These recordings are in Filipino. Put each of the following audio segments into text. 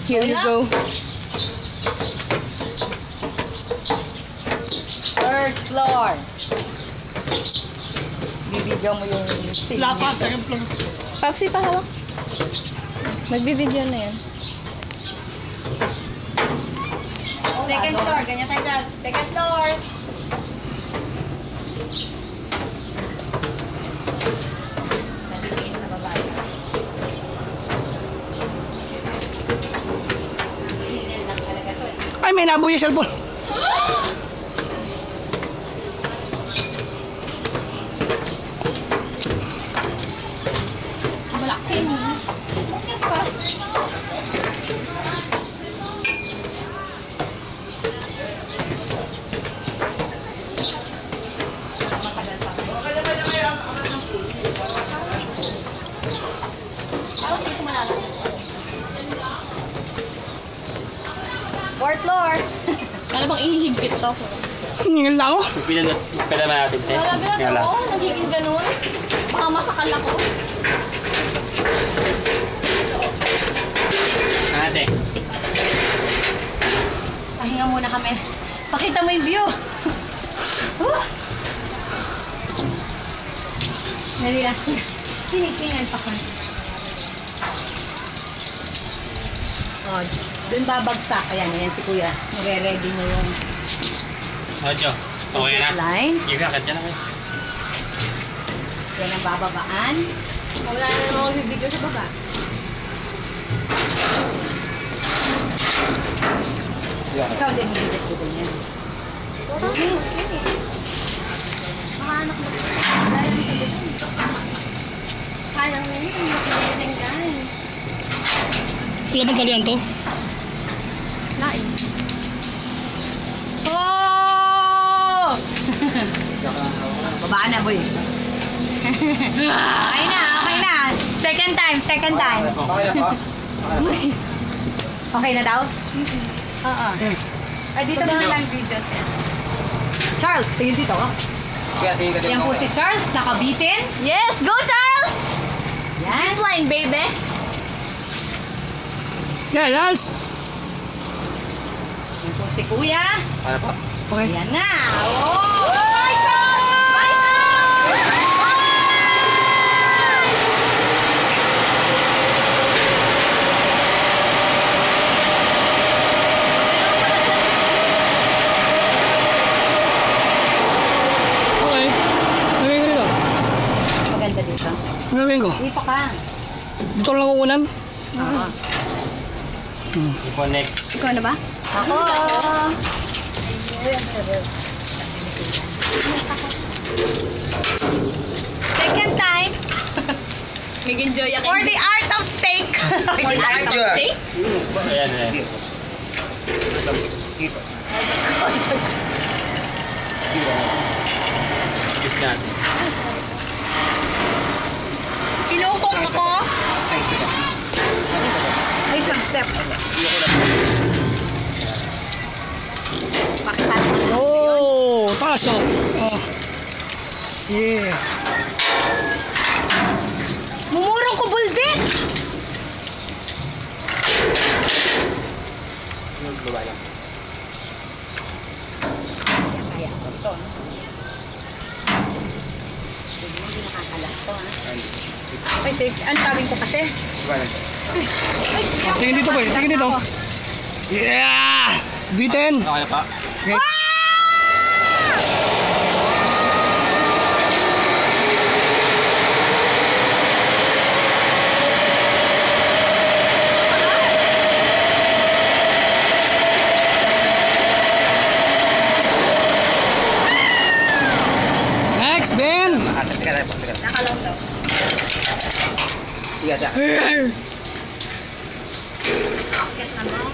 Here you go. First floor. Bibidyo mo yung scene. Lapat, second floor. Papsi, pahawak. Magbibideo na yan. Second floor. Ganyan tayo dyan. Second floor. Nandito na babae. Hindi lang talaga to. Ay, may nabuo yung cellphone. Malaki mo. Bakit pa? Fourth floor. Ano bang ihihigpit to? Hingal lang ako. Pwede naman natin, te. Wala ako. Nagiging ganun. Baka masakal ako. Ate. Pahinga muna kami. Pakita mo yung view. Dali lang. Tinitingan pa ko. Oh, dun babagsak. Ayan, ayan si Kuya. Nire-ready niya yung Ojo. Okay na. line. Yung akit ka na kayo. Yan ang bababaan. Wala na naman ako video sa baba. Ikaw din hindi ko din yan. Mga anak mo. Dahil sa baba. Sayang na yun. Hindi ko Wala bang talian to? Lain. Oh! Babaan na, boy. Okay na, okay na. Second time, second time. Okay na daw? Oo. Ay, dito na lang videos. Charles, tingin dito. Yan po si Charles, nakabitin. Yes! Go, Charles! Yan. Line, baby! Yeah, Lals. Yan po si Kuya. Ano pa? Okay. Yan na. Oh! Bye, Charles! Bye, Okay. Nagawin ko dito. Maganda dito. Nagawin ko. Dito ka. Dito lang kukunan. Oo. Ipo next. Ikaw na ba? Ako. Second time Mag-enjoy ako. for the art of sake. For the art of steak? Ayan, ayan. Kiss natin. Inuhok ako. Ay, isang step. Pakita naman. Oh, taas oh. Oh. Yeah. Mumurong ko buldet. Kaya ko ito. Hindi nakakalas to, ha? Ay, ang tawin ko kasi. Tingin dito boy, tingin dito. Yeah! Bitin! Okay na pa? Okay. Next, Ben! Nakalaw daw. Akit naman.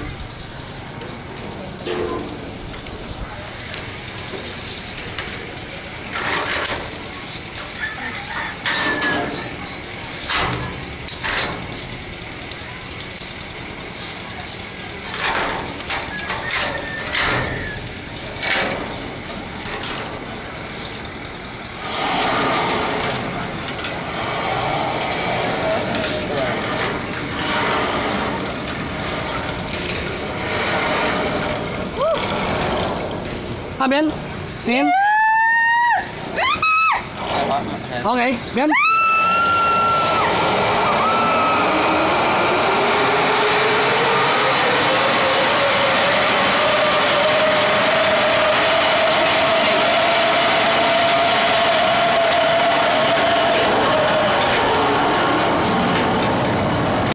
Ah, bien. Bien. Ayan. Okay, bien.